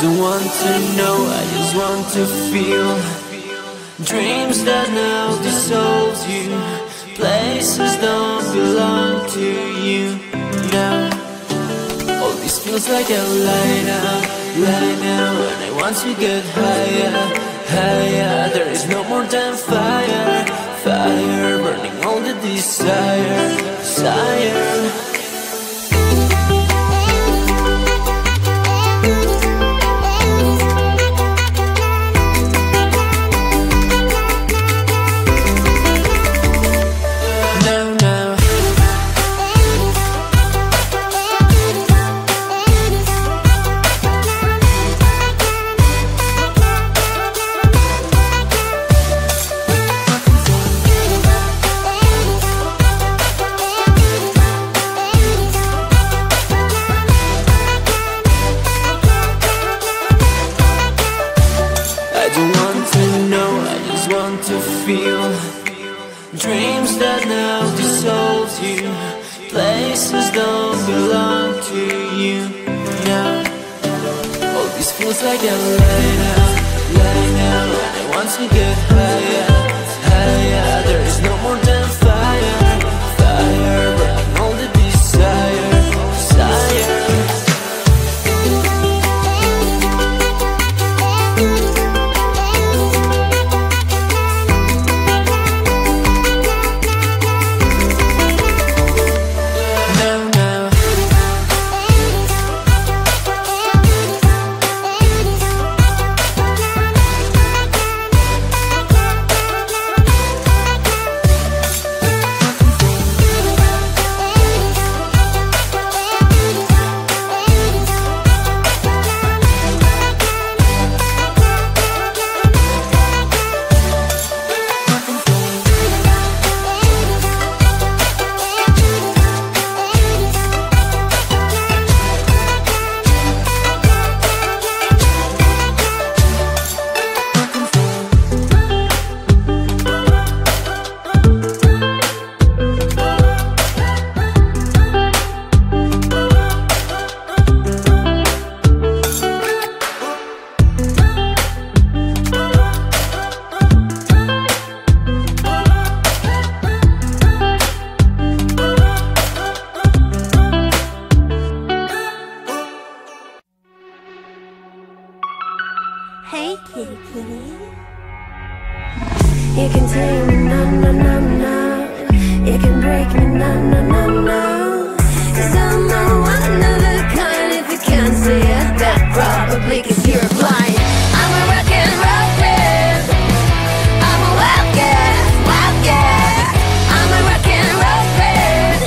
don't want to know, I just want to feel. Dreams that now dissolve you, places don't belong to you now. All this feels like a lie now, and I want to get higher, higher. There is no more than fire, fire, burning all the desire, desire. Dreams that now dissolve you, places don't belong to you now. All this feels like a lie now, and I want to get higher, higher. There is no more than fire, fire, burning all the desire, desire. Hey kitty kitty, you can take me, no, no, no, no. You can break me, no, no, no, no. 'Cause I'm the one of a kind. If you can't see it, that probably 'cause you're blind. I'm a rock and roll kid. I'm a wildcat, wildcat. I'm a rock and roll kid.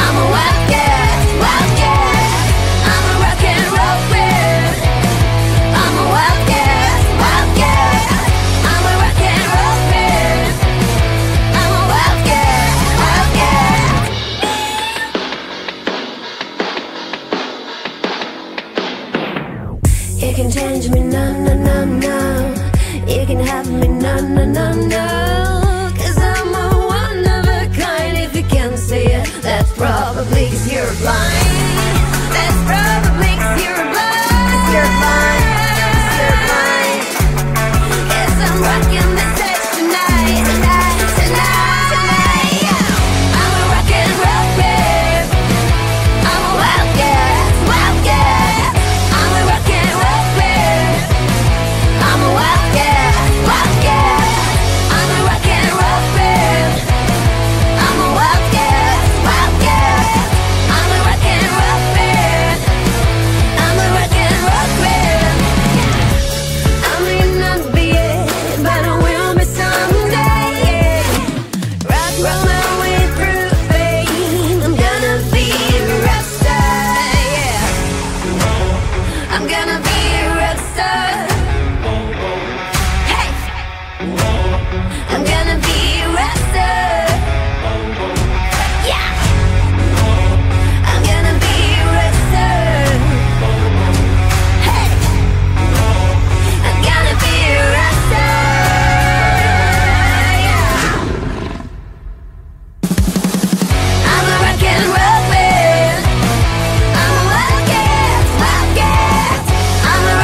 I'm a wildcat, wildcat. I'm a rock and roll kid. I'm a wildcat, wildcat. I'm a rock and roll kid. I'm a wildcat, wildcat. You can change me, no, no, no, no. You can have me, no, no, no, no. 'Cause I'm a one of a kind. If you can't see it, that's probably 'cause you're blind. That's probably 'cause you're blind. 'Cause you're blind. 'Cause you're blind. 'Cause I'm rocking the stage tonight, tonight, tonight, tonight. I'm a rock and roll babe. I'm a wildcat, wildcat. I'm a rock and roll babe. I'm a wildcat, wildcat. I'm a rock and roll babe. I'm a wildcat, wildcat. I'm a rock and roll babe. I'm a rock and roll babe. I may not be it, but I will be someday. Rock, roll my way through pain. I'm gonna be a rock star, yeah. I'm gonna be a rock star. Hey, I'm gonna be a rock star. Yeah, I'm gonna be a rock star. Hey, I'm gonna be a rock star. Yeah. I'm a rock and roll man. I'm a wildcat, wildcat. I'm a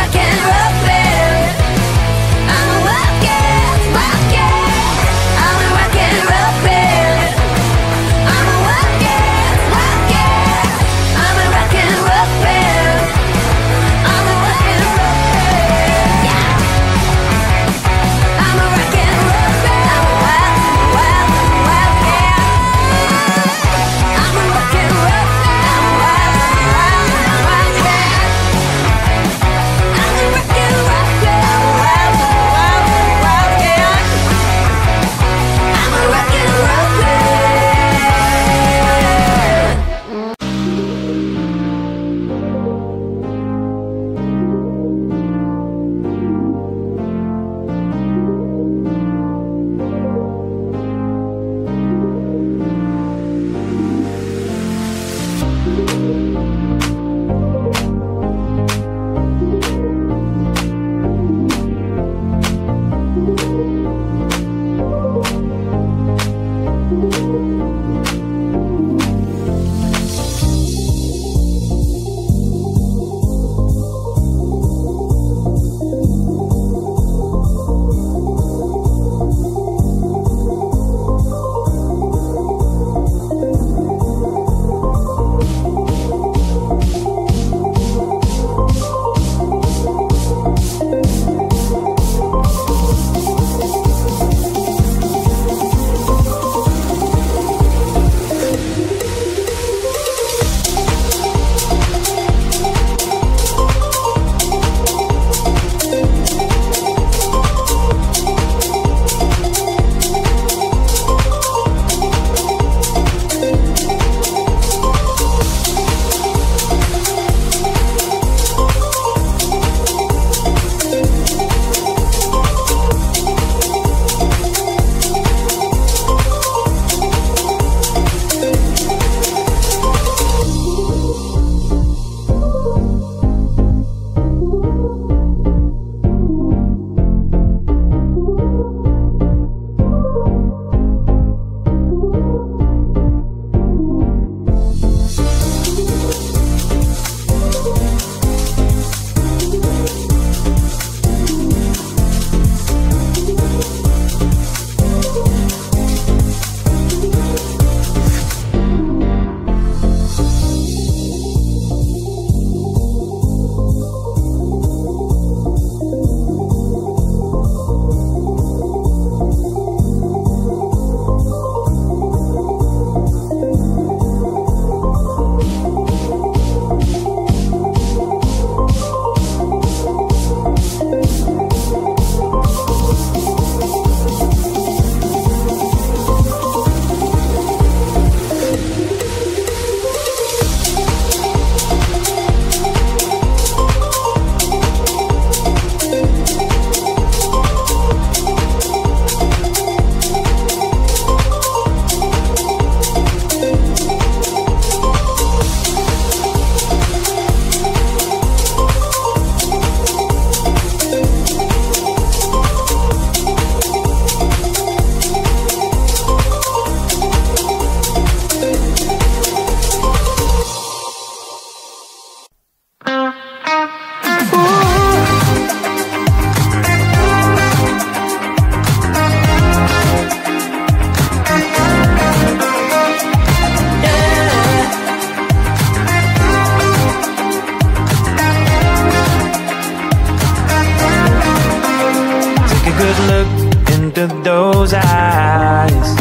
just look into those eyes.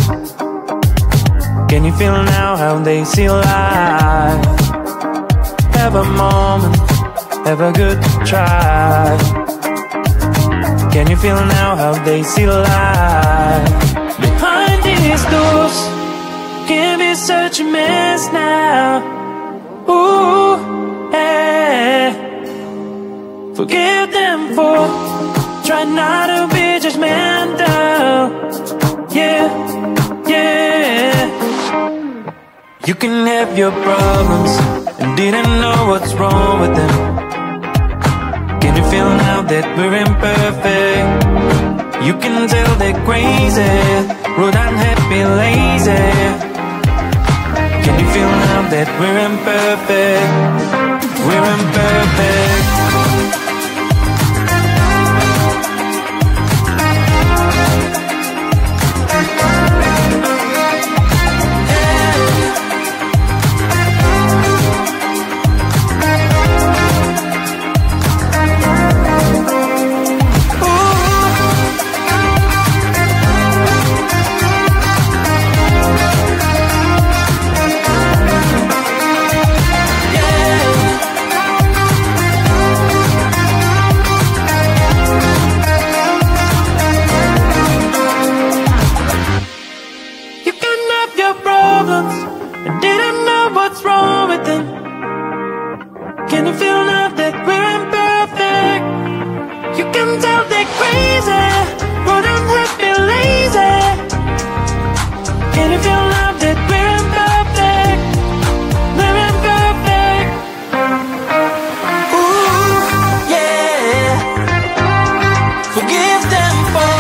Can you feel now how they see life? Have a moment, have a good try. Can you feel now how they see life? Behind these doors can be such a mess now. Ooh, yeah. Forgive them for trying not to be judgmental. Yeah, yeah. You can have your problems and didn't know what's wrong with them. Can you feel now that we're imperfect? You can tell they're crazy, rude, unhappy, lazy. Can you feel now that we're imperfect? We're imperfect. Can you feel now that we're imperfect? You can tell they're crazy, rude, unhappy, lazy. Can you feel now that we're imperfect? We're imperfect. Ooh, yeah. Forgive them for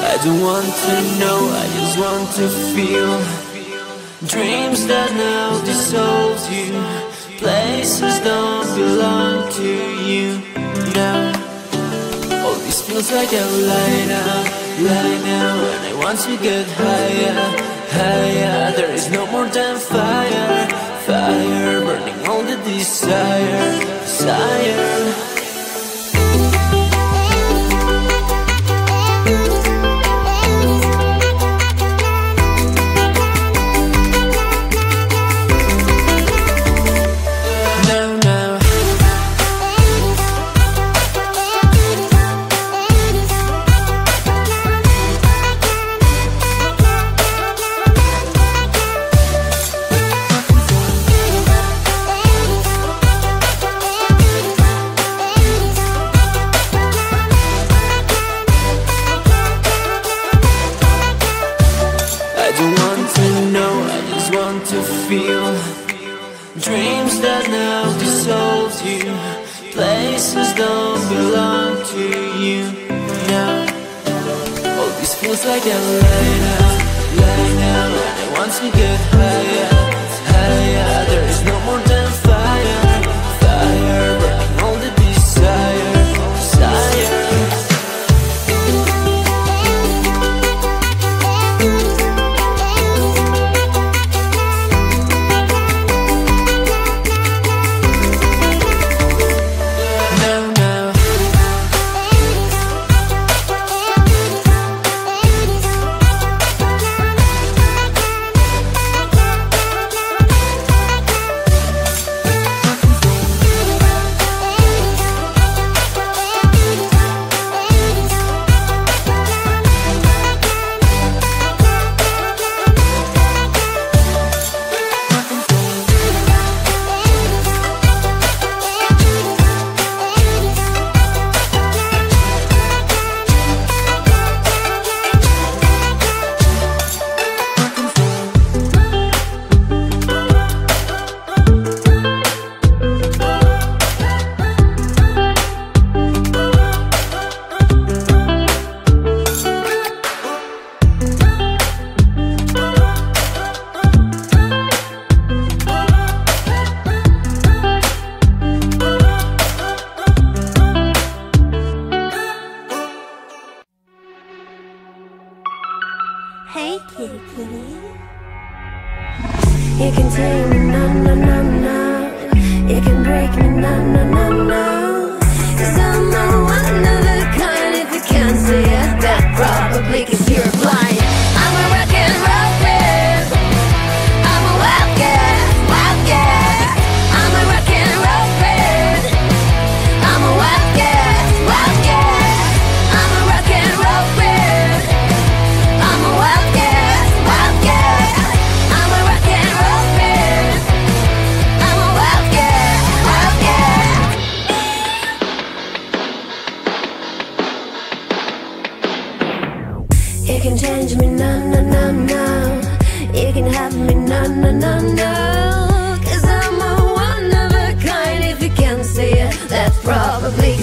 I don't want to know, I just want to feel. Dreams that now dissolve you. Places don't belong to you now. All this feels like a lie now. And I want to get higher, higher. There is no more than fire, fire. Burning all the desire, desire. Dreams that now dissolve you. Places don't belong to you now. All this feels like a lie now. And I want to get higher, higher. There is no more than fire, fire. Burning all the desire, desire. me, no, no, no, no. 'Cause I'm a one of a kind. If you can't see it, that probably 'cause you're blind. I'm a rock and roll kid. I'm a wildcat, wildcat. I'm a rock and roll kid. I'm a wildcat, wildcat. I'm a rock and roll kid. I'm a wildcat, wildcat. I'm a rock and roll kid. I'm a wildcat, wildcat. You can change me, no, no, no, no. You can have me, no, no, no, no. 'Cause I'm a one of a kind. If you can't see it, that's probably